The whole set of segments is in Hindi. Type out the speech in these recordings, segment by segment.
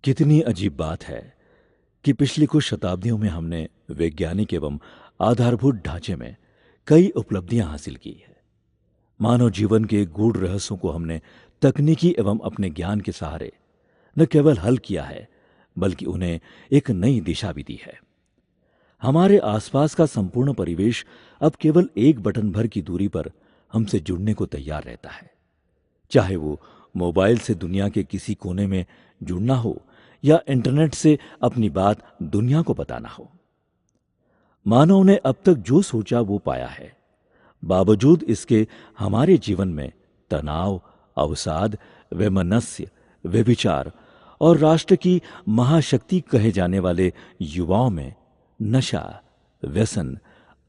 कितनी अजीब बात है कि पिछली कुछ शताब्दियों में हमने वैज्ञानिक एवं आधारभूत ढांचे में कई उपलब्धियां हासिल की है। मानव जीवन के गूढ़ रहस्यों को हमने तकनीकी एवं अपने ज्ञान के सहारे न केवल हल किया है, बल्कि उन्हें एक नई दिशा भी दी है। हमारे आसपास का संपूर्ण परिवेश अब केवल एक बटन भर की दूरी पर हमसे जुड़ने को तैयार रहता है। चाहे वो मोबाइल से दुनिया के किसी कोने में जुड़ना हो या इंटरनेट से अपनी बात दुनिया को बताना हो। मानव ने अब तक जो सोचा वो पाया है। बावजूद इसके हमारे जीवन में तनाव, अवसाद, वैमनस्य, व्यभिचार और राष्ट्र की महाशक्ति कहे जाने वाले युवाओं में नशा, व्यसन,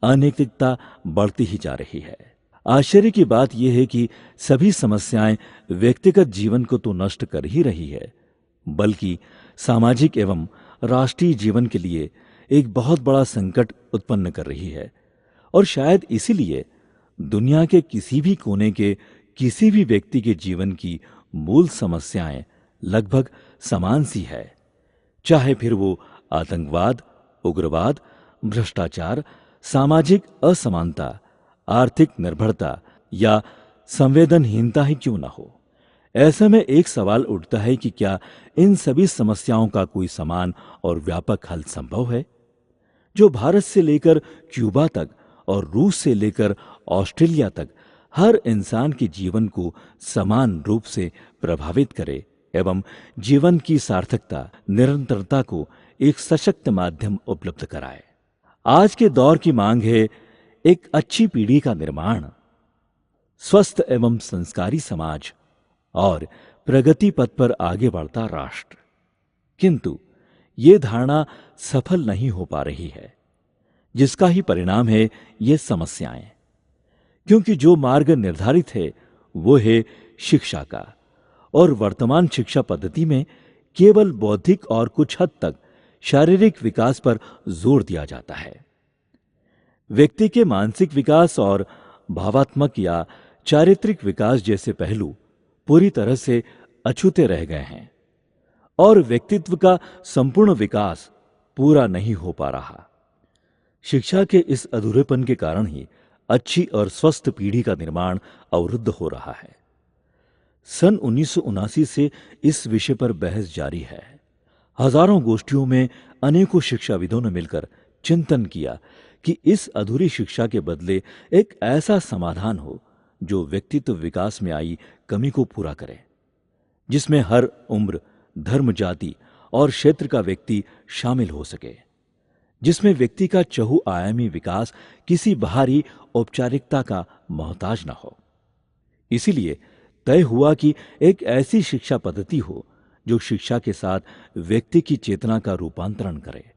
अनैतिकता बढ़ती ही जा रही है। आश्चर्य की बात यह है कि सभी समस्याएं व्यक्तिगत जीवन को तो नष्ट कर ही रही है, बल्कि सामाजिक एवं राष्ट्रीय जीवन के लिए एक बहुत बड़ा संकट उत्पन्न कर रही है। और शायद इसीलिए दुनिया के किसी भी कोने के किसी भी व्यक्ति के जीवन की मूल समस्याएं लगभग समान सी है। चाहे फिर वो आतंकवाद, उग्रवाद, भ्रष्टाचार, सामाजिक असमानता, आर्थिक निर्भरता या संवेदनहीनता ही क्यों न हो। ऐसे में एक सवाल उठता है कि क्या इन सभी समस्याओं का कोई समान और व्यापक हल संभव है, जो भारत से लेकर क्यूबा तक और रूस से लेकर ऑस्ट्रेलिया तक हर इंसान के जीवन को समान रूप से प्रभावित करे एवं जीवन की सार्थकता, निरंतरता को एक सशक्त माध्यम उपलब्ध कराए। आज के दौर की मांग है एक अच्छी पीढ़ी का निर्माण, स्वस्थ एवं संस्कारी समाज और प्रगति पथ पर आगे बढ़ता राष्ट्र। किंतु ये धारणा सफल नहीं हो पा रही है, जिसका ही परिणाम है ये समस्याएं। क्योंकि जो मार्ग निर्धारित है वो है शिक्षा का, और वर्तमान शिक्षा पद्धति में केवल बौद्धिक और कुछ हद तक शारीरिक विकास पर जोर दिया जाता है। व्यक्ति के मानसिक विकास और भावात्मक या चारित्रिक विकास जैसे पहलू पूरी तरह से अछूते रह गए हैं, और व्यक्तित्व का संपूर्ण विकास पूरा नहीं हो पा रहा। शिक्षा के इस अधूरेपन के कारण ही अच्छी और स्वस्थ पीढ़ी का निर्माण अवरुद्ध हो रहा है। सन 1979 से इस विषय पर बहस जारी है। हजारों गोष्ठियों में अनेकों शिक्षाविदों ने मिलकर चिंतन किया कि इस अधूरी शिक्षा के बदले एक ऐसा समाधान हो जो व्यक्तित्व विकास में आई कमी को पूरा करे, जिसमें हर उम्र, धर्म, जाति और क्षेत्र का व्यक्ति शामिल हो सके, जिसमें व्यक्ति का चहुआयामी विकास किसी बाहरी औपचारिकता का मोहताज न हो। इसीलिए तय हुआ कि एक ऐसी शिक्षा पद्धति हो जो शिक्षा के साथ व्यक्ति की चेतना का रूपांतरण करे,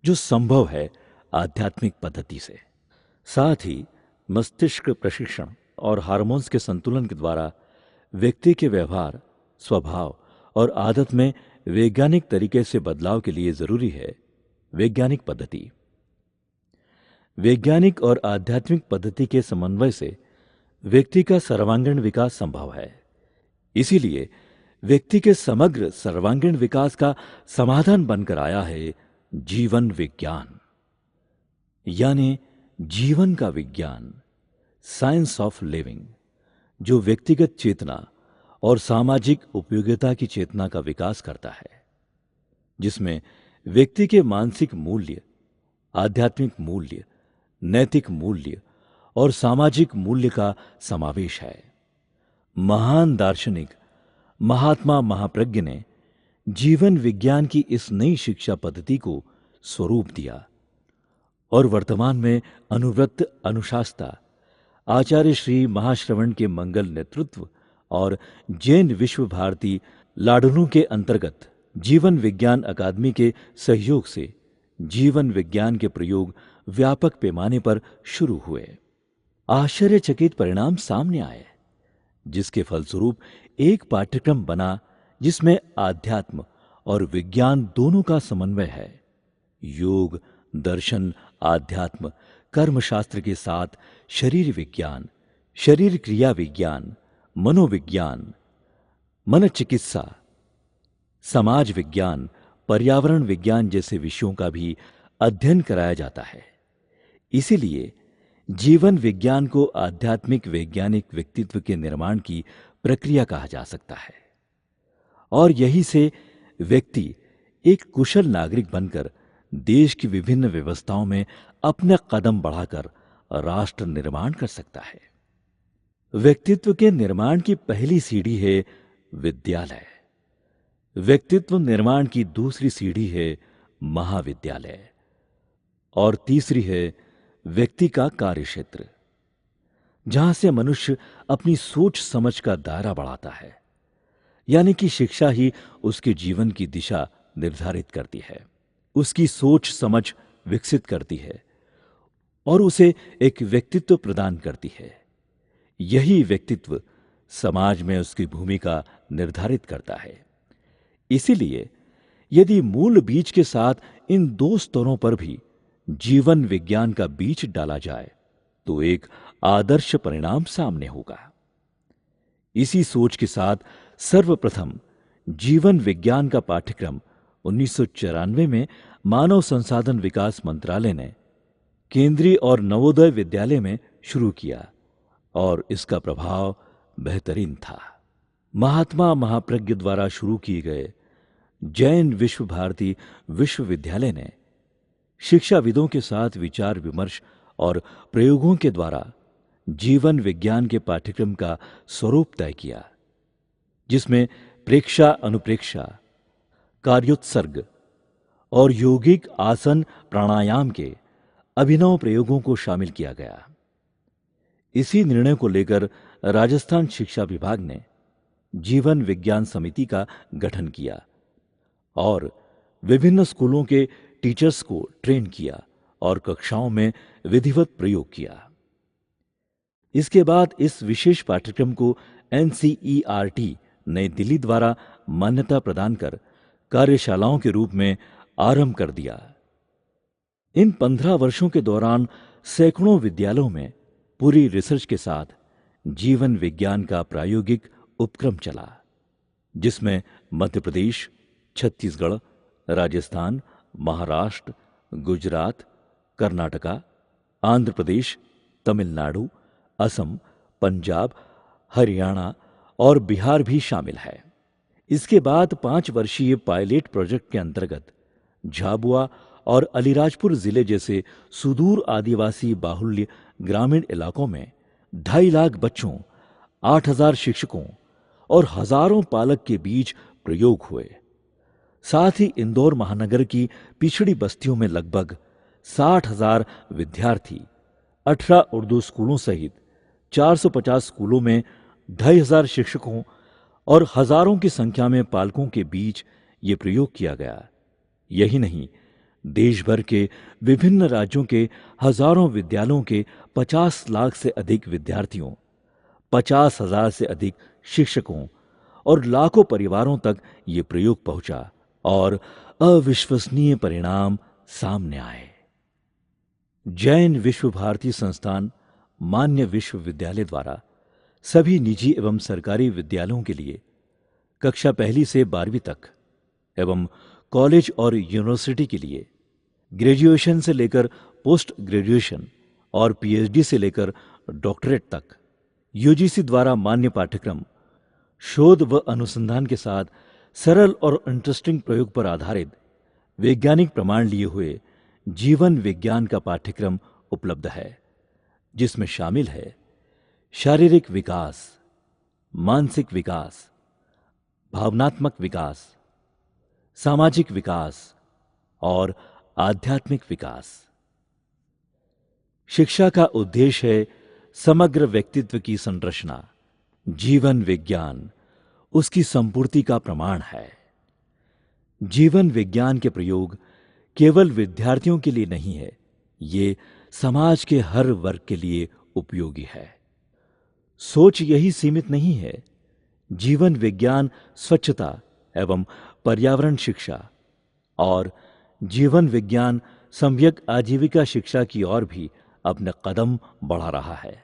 जो संभव है आध्यात्मिक पद्धति से। साथ ही मस्तिष्क प्रशिक्षण और हार्मोन्स के संतुलन के द्वारा व्यक्ति के व्यवहार, स्वभाव और आदत में वैज्ञानिक तरीके से बदलाव के लिए जरूरी है वैज्ञानिक पद्धति। वैज्ञानिक और आध्यात्मिक पद्धति के समन्वय से व्यक्ति का सर्वांगीण विकास संभव है। इसीलिए व्यक्ति के समग्र सर्वांगीण विकास का समाधान बनकर आया है जीवन विज्ञान, यानी जीवन का विज्ञान, साइंस ऑफ लिविंग, जो व्यक्तिगत चेतना और सामाजिक उपयोगिता की चेतना का विकास करता है, जिसमें व्यक्ति के मानसिक मूल्य, आध्यात्मिक मूल्य, नैतिक मूल्य और सामाजिक मूल्य का समावेश है। महान दार्शनिक महात्मा महाप्रज्ञ ने जीवन विज्ञान की इस नई शिक्षा पद्धति को स्वरूप दिया, और वर्तमान में अनुव्रत अनुशास्ता आचार्य श्री महाश्रवण के मंगल नेतृत्व और जैन विश्व भारती लाडनू के अंतर्गत जीवन विज्ञान अकादमी के सहयोग से जीवन विज्ञान के प्रयोग व्यापक पैमाने पर शुरू हुए। आश्चर्यचकित परिणाम सामने आए, जिसके फलस्वरूप एक पाठ्यक्रम बना जिसमें आध्यात्म और विज्ञान दोनों का समन्वय है। योग, दर्शन, आध्यात्म, कर्मशास्त्र के साथ शरीर विज्ञान, शरीर क्रिया विज्ञान, मनोविज्ञान, मन चिकित्सा, समाज विज्ञान, पर्यावरण विज्ञान जैसे विषयों का भी अध्ययन कराया जाता है। इसीलिए जीवन विज्ञान को आध्यात्मिक वैज्ञानिक व्यक्तित्व के निर्माण की प्रक्रिया कहा जा सकता है। और यही से व्यक्ति एक कुशल नागरिक बनकर देश की विभिन्न व्यवस्थाओं में अपना कदम बढ़ाकर राष्ट्र निर्माण कर सकता है। व्यक्तित्व के निर्माण की पहली सीढ़ी है विद्यालय। व्यक्तित्व निर्माण की दूसरी सीढ़ी है महाविद्यालय और तीसरी है व्यक्ति का कार्यक्षेत्र, जहां से मनुष्य अपनी सोच समझ का दायरा बढ़ाता है। यानी कि शिक्षा ही उसके जीवन की दिशा निर्धारित करती है, उसकी सोच समझ विकसित करती है और उसे एक व्यक्तित्व प्रदान करती है। यही व्यक्तित्व समाज में उसकी भूमिका निर्धारित करता है। इसीलिए यदि मूल बीज के साथ इन दो स्तरों पर भी जीवन विज्ञान का बीज डाला जाए तो एक आदर्श परिणाम सामने होगा। इसी सोच के साथ सर्वप्रथम जीवन विज्ञान का पाठ्यक्रम 1994 में मानव संसाधन विकास मंत्रालय ने केंद्रीय और नवोदय विद्यालय में शुरू किया और इसका प्रभाव बेहतरीन था। महात्मा महाप्रज्ञ द्वारा शुरू किए गए जैन विश्व भारती विश्वविद्यालय ने शिक्षाविदों के साथ विचार विमर्श और प्रयोगों के द्वारा जीवन विज्ञान के पाठ्यक्रम का स्वरूप तय किया, जिसमें प्रेक्षा अनुप्रेक्षा, कार्योत्सर्ग और यौगिक आसन प्राणायाम के अभिनव प्रयोगों को शामिल किया गया। इसी निर्णय को लेकर राजस्थान शिक्षा विभाग ने जीवन विज्ञान समिति का गठन किया और विभिन्न स्कूलों के टीचर्स को ट्रेन किया और कक्षाओं में विधिवत प्रयोग किया। इसके बाद इस विशेष पाठ्यक्रम को एनसीईआरटी नई दिल्ली द्वारा मान्यता प्रदान कर कार्यशालाओं के रूप में आरंभ कर दिया। इन 15 वर्षों के दौरान सैकड़ों विद्यालयों में पूरी रिसर्च के साथ जीवन विज्ञान का प्रायोगिक उपक्रम चला, जिसमें मध्य प्रदेश, छत्तीसगढ़, राजस्थान, महाराष्ट्र, गुजरात, कर्नाटका, आंध्र प्रदेश, तमिलनाडु, असम, पंजाब, हरियाणा और बिहार भी शामिल है। इसके बाद 5 वर्षीय पायलट प्रोजेक्ट के अंतर्गत झाबुआ और अलीराजपुर जिले जैसे सुदूर आदिवासी बाहुल्य ग्रामीण इलाकों में 2.5 लाख बच्चों, 8,000 शिक्षकों और हजारों पालक के बीच प्रयोग हुए। साथ ही इंदौर महानगर की पिछड़ी बस्तियों में लगभग 60,000 विद्यार्थी 18 उर्दू स्कूलों सहित 450 स्कूलों में 2,500 शिक्षकों और हजारों की संख्या में पालकों के बीच ये प्रयोग किया गया। यही नहीं, देश भर के विभिन्न राज्यों के हजारों विद्यालयों के 50 लाख से अधिक विद्यार्थियों, 50,000 से अधिक शिक्षकों और लाखों परिवारों तक ये प्रयोग पहुंचा और अविश्वसनीय परिणाम सामने आए। जैन विश्व भारती संस्थान मान्य विश्वविद्यालय द्वारा सभी निजी एवं सरकारी विद्यालयों के लिए कक्षा 1 से 12वीं तक एवं कॉलेज और यूनिवर्सिटी के लिए ग्रेजुएशन से लेकर पोस्ट ग्रेजुएशन और पीएचडी से लेकर डॉक्टरेट तक यूजीसी द्वारा मान्य पाठ्यक्रम शोध व अनुसंधान के साथ सरल और इंटरेस्टिंग प्रयोग पर आधारित वैज्ञानिक प्रमाण लिए हुए जीवन विज्ञान का पाठ्यक्रम उपलब्ध है, जिसमें शामिल है शारीरिक विकास, मानसिक विकास, भावनात्मक विकास, सामाजिक विकास और आध्यात्मिक विकास। शिक्षा का उद्देश्य है समग्र व्यक्तित्व की संरचना। जीवन विज्ञान उसकी संपूर्ति का प्रमाण है। जीवन विज्ञान के प्रयोग केवल विद्यार्थियों के लिए नहीं है, ये समाज के हर वर्ग के लिए उपयोगी है। सोच यही सीमित नहीं है। जीवन विज्ञान स्वच्छता एवं पर्यावरण शिक्षा और जीवन विज्ञान सम्यक आजीविका शिक्षा की ओर भी अपने कदम बढ़ा रहा है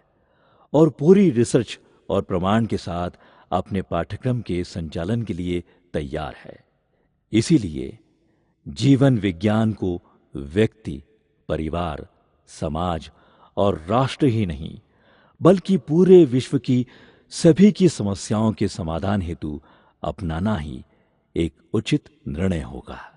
और पूरी रिसर्च और प्रमाण के साथ अपने पाठ्यक्रम के संचालन के लिए तैयार है। इसीलिए जीवन विज्ञान को व्यक्ति, परिवार, समाज और राष्ट्र ही नहीं, बल्कि पूरे विश्व की सभी की समस्याओं के समाधान हेतु अपनाना ही एक उचित निर्णय होगा।